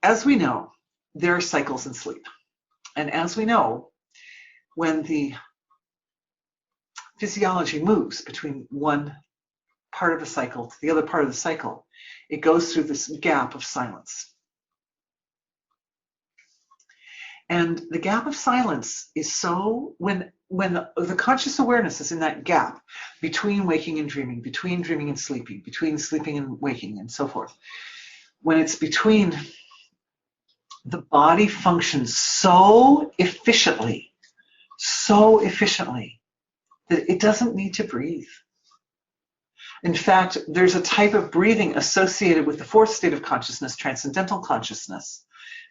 as we know, there are cycles in sleep. And as we know, when the physiology moves between one part of the cycle to the other part of the cycle, it goes through this gap of silence. And the gap of silence is so, when the conscious awareness is in that gap between waking and dreaming, between dreaming and sleeping, between sleeping and waking, and so forth, when it's between, the body functions so efficiently that it doesn't need to breathe. In fact, there's a type of breathing associated with the fourth state of consciousness, transcendental consciousness,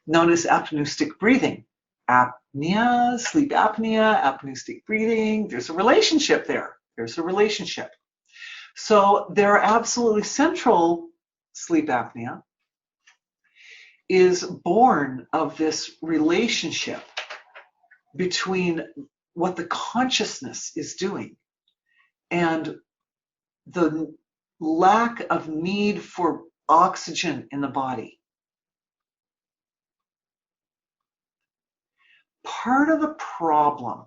known as apneustic breathing. Apnea, sleep apnea, apneustic breathing, there's a relationship there. There's a relationship. So there are absolutely central sleep apnea is born of this relationship between what the consciousness is doing and the lack of need for oxygen in the body. Part of the problem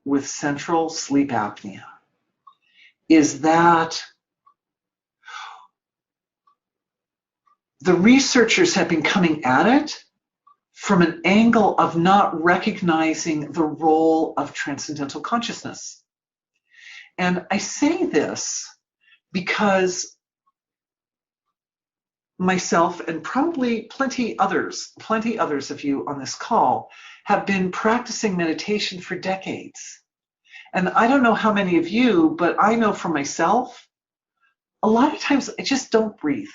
with central sleep apnea is that the researchers have been coming at it from an angle of not recognizing the role of transcendental consciousness. And I say this because myself and probably plenty others of you on this call have been practicing meditation for decades. And I don't know how many of you, but I know for myself, a lot of times I just don't breathe.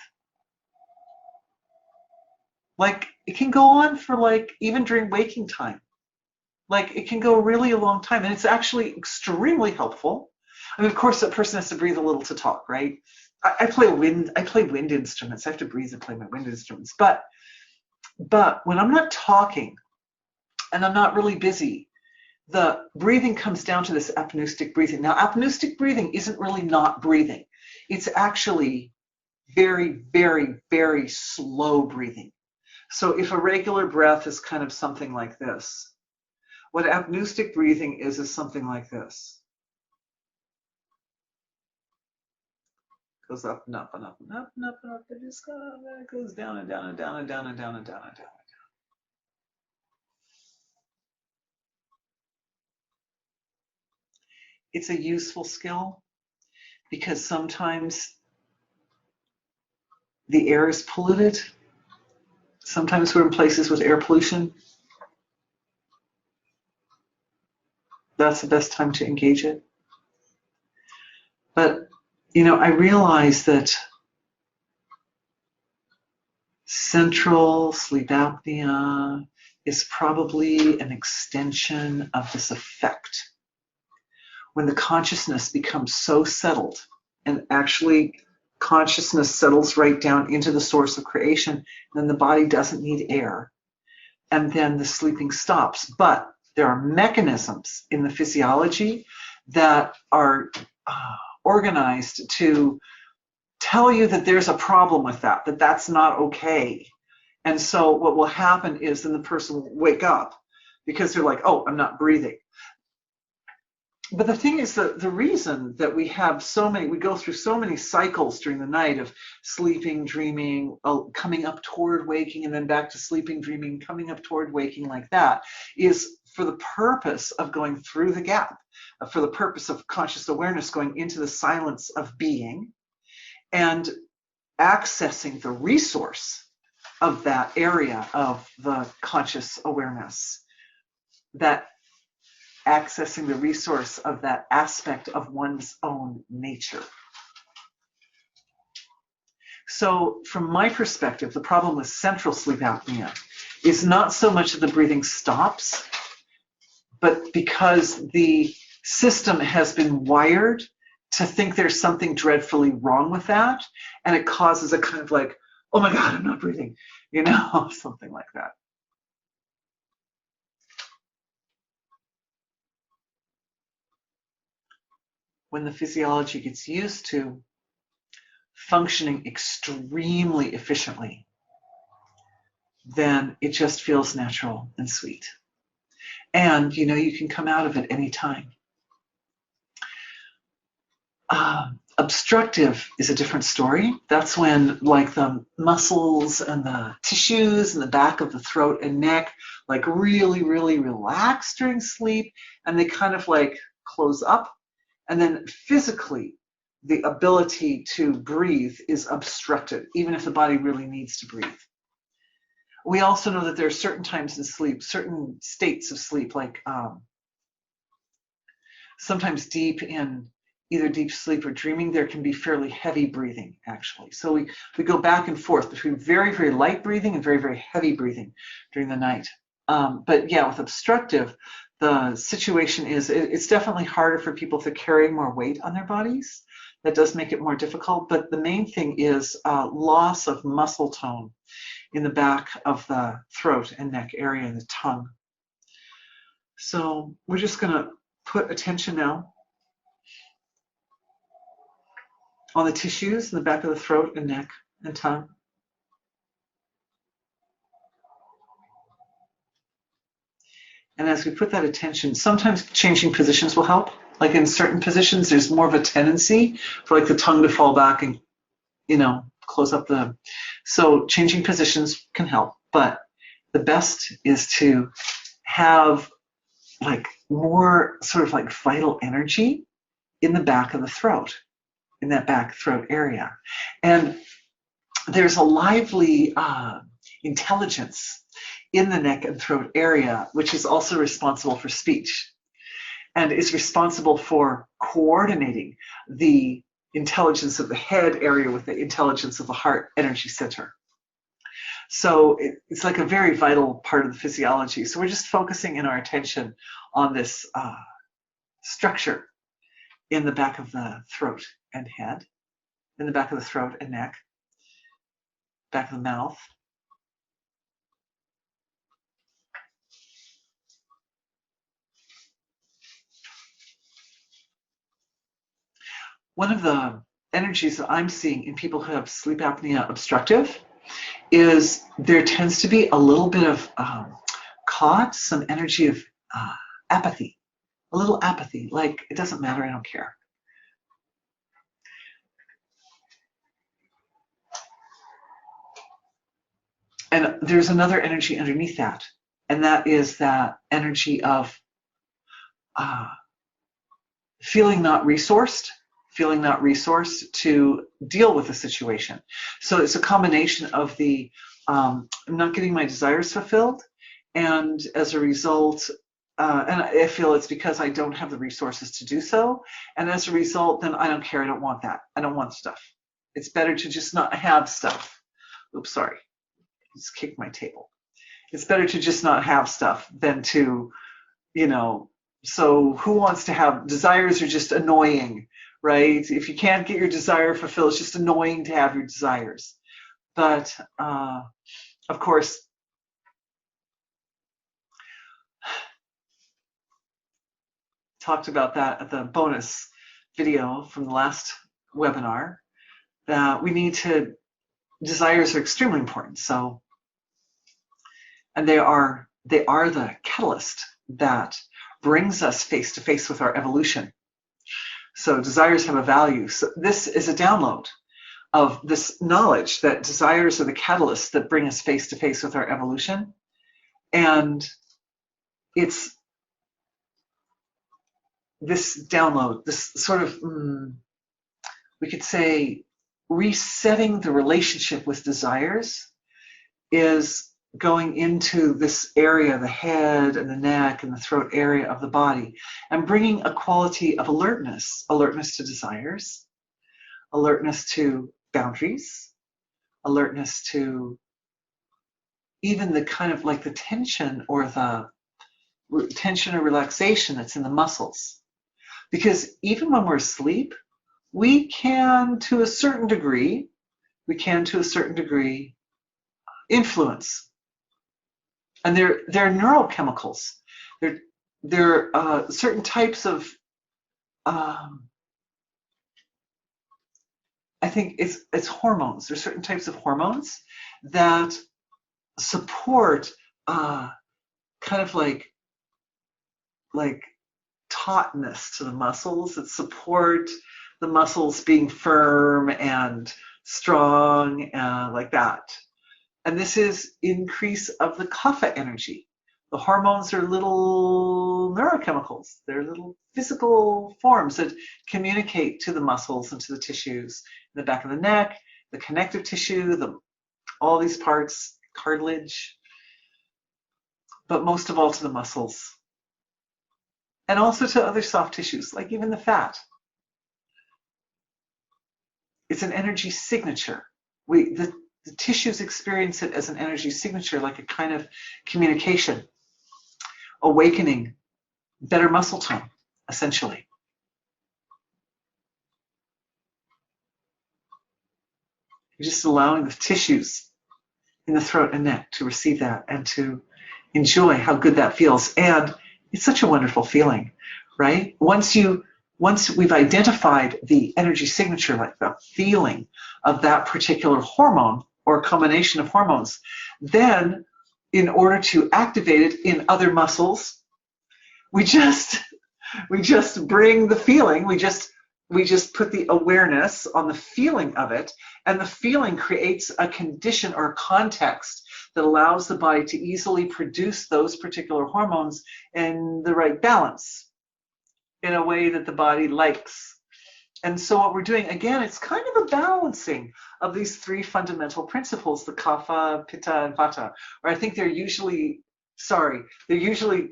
Like it can go on for like even during waking time. Like it can go really a long time, and it's actually extremely helpful. I mean, of course, a person has to breathe a little to talk, right? I play wind instruments. I have to breathe and play my wind instruments. But when I'm not talking and I'm not really busy, the breathing comes down to this apneustic breathing. Now, apneustic breathing isn't really not breathing. It's actually very, very, very slow breathing. So if a regular breath is kind of something like this, what apneustic breathing is something like this. Goes up and up and up and up and up and up, and it goes down and down and down and down and down and down and down. It's a useful skill because sometimes the air is polluted. Sometimes we're in places with air pollution. That's the best time to engage it. But, you know, I realize that central sleep apnea is probably an extension of this effect. When the consciousness becomes so settled, and actually consciousness settles right down into the source of creation, then the body doesn't need air, and then the sleeping stops. But there are mechanisms in the physiology that are organized to tell you that there's a problem with that that's not okay. And so what will happen is then the person will wake up because they're like, oh, I'm not breathing. But the thing is that the reason that we go through so many cycles during the night of sleeping, dreaming, coming up toward waking, and then back to sleeping, dreaming, coming up toward waking like that, is for the purpose of going through the gap, for the purpose of conscious awareness going into the silence of being and accessing the resource of that area of the conscious awareness, that accessing the resource of that aspect of one's own nature. So from my perspective, the problem with central sleep apnea is not so much that the breathing stops, but because the system has been wired to think there's something dreadfully wrong with that, and it causes a kind of like, oh my God, I'm not breathing, you know, something like that. When the physiology gets used to functioning extremely efficiently, then it just feels natural and sweet. And you can come out of it anytime. Obstructive is a different story. That's when like the muscles and the tissues in the back of the throat and neck like really, really relax during sleep, and they kind of like close up. And then physically, the ability to breathe is obstructed, even if the body really needs to breathe. We also know that there are certain times in sleep, certain states of sleep, like sometimes deep in either deep sleep or dreaming, there can be fairly heavy breathing, actually. So we go back and forth between very, very light breathing and very, very heavy breathing during the night. But yeah, with obstructive, the situation is it's definitely harder for people to carry more weight on their bodies. That does make it more difficult. But the main thing is loss of muscle tone in the back of the throat and neck area and the tongue. So we're just going to put attention now on the tissues in the back of the throat and neck and tongue. And as we put that attention, sometimes changing positions will help. Like in certain positions, there's more of a tendency for like the tongue to fall back and, close up the. So changing positions can help, but the best is to have like more sort of like vital energy in the back of the throat, in that back throat area. And there's a lively intelligence in the neck and throat area, which is also responsible for speech and is responsible for coordinating the intelligence of the head area with the intelligence of the heart energy center. So it's like a very vital part of the physiology. So we're just focusing in our attention on this structure in the back of the throat and head, in the back of the throat and neck, back of the mouth. One of the energies that I'm seeing in people who have sleep apnea obstructive is there tends to be a little bit of some energy of apathy, a little apathy, like it doesn't matter, I don't care. And there's another energy underneath that, and that is that energy of feeling not resourced to deal with the situation. So it's a combination of the I'm not getting my desires fulfilled, and as a result, and I feel it's because I don't have the resources to do so, and as a result, then I don't care, I don't want that, I don't want stuff. It's better to just not have stuff. Oops, sorry, just kicked my table. It's better to just not have stuff than to, so who wants to have, desires are just annoying, right? If you can't get your desire fulfilled, it's just annoying to have your desires. But of course, talked about that at the bonus video from the last webinar, that we need to, desires are extremely important. So, and they are the catalyst that brings us face to face with our evolution. So desires have a value. So this is a download of this knowledge that desires are the catalysts that bring us face to face with our evolution. And it's this download, this sort of, we could say, resetting the relationship with desires is going into this area, the head and the neck and the throat area of the body, and bringing a quality of alertness to desires, alertness to boundaries, alertness to even the kind of like the tension or relaxation that's in the muscles. Because even when we're asleep, we can, to a certain degree, influence. And they're neurochemicals. They're certain types of, I think it's hormones. There's certain types of hormones that support kind of like tautness to the muscles, that support the muscles being firm and strong, like that. And this is increase of the kapha energy. The hormones are little neurochemicals. They're little physical forms that communicate to the muscles and to the tissues in the back of the neck, the connective tissue, all these parts, cartilage, but most of all to the muscles. And also to other soft tissues, like even the fat. It's an energy signature. The tissues experience it as an energy signature, like a kind of communication, awakening, better muscle tone, essentially. You're just allowing the tissues in the throat and neck to receive that and to enjoy how good that feels. And it's such a wonderful feeling, right? Once we've identified the energy signature, like the feeling of that particular hormone or combination of hormones, then in order to activate it in other muscles, we just bring the feeling, we just put the awareness on the feeling of it, and the feeling creates a condition or a context that allows the body to easily produce those particular hormones in the right balance, in a way that the body likes. And so what we're doing, again, it's kind of a balancing of these three fundamental principles, the kapha, pitta, and vata. Or I think they're usually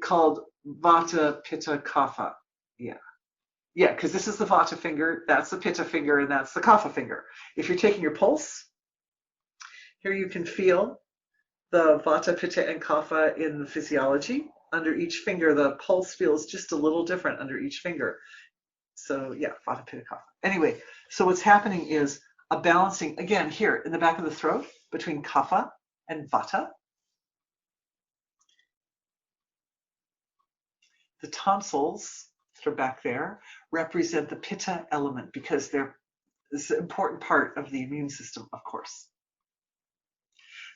called vata, pitta, kapha. Yeah, because this is the vata finger, that's the pitta finger, and that's the kapha finger. If you're taking your pulse, here you can feel the vata, pitta, and kapha in the physiology. Under each finger, the pulse feels just a little different under each finger. So yeah, vata, pitta, kapha. Anyway, so what's happening is a balancing, again, here in the back of the throat between kapha and vata. The tonsils, that are back there, represent the pitta element because they're this is an important part of the immune system, of course.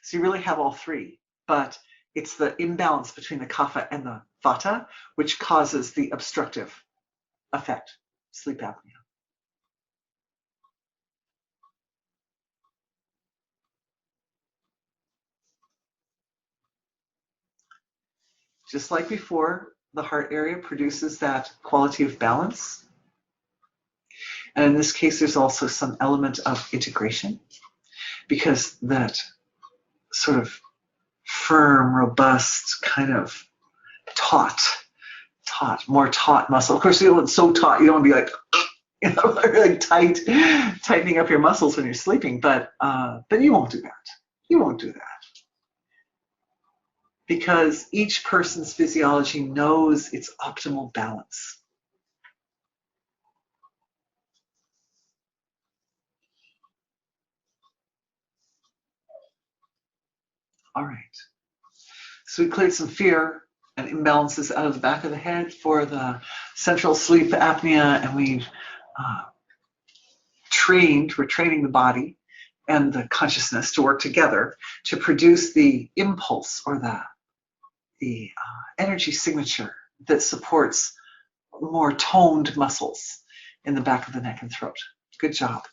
So you really have all three, but it's the imbalance between the kapha and the vata which causes the obstructive effect, sleep apnea. Just like before, the heart area produces that quality of balance. And in this case, there's also some element of integration because that sort of firm, robust, kind of more taut muscle. Of course, it's so taut, you don't want to be like, you know, really tightening up your muscles when you're sleeping, but you won't do that. You won't do that. Because each person's physiology knows its optimal balance. All right. So we cleared some fear and imbalances out of the back of the head for the central sleep apnea, and we're training the body and the consciousness to work together to produce the impulse or the energy signature that supports more toned muscles in the back of the neck and throat. Good job.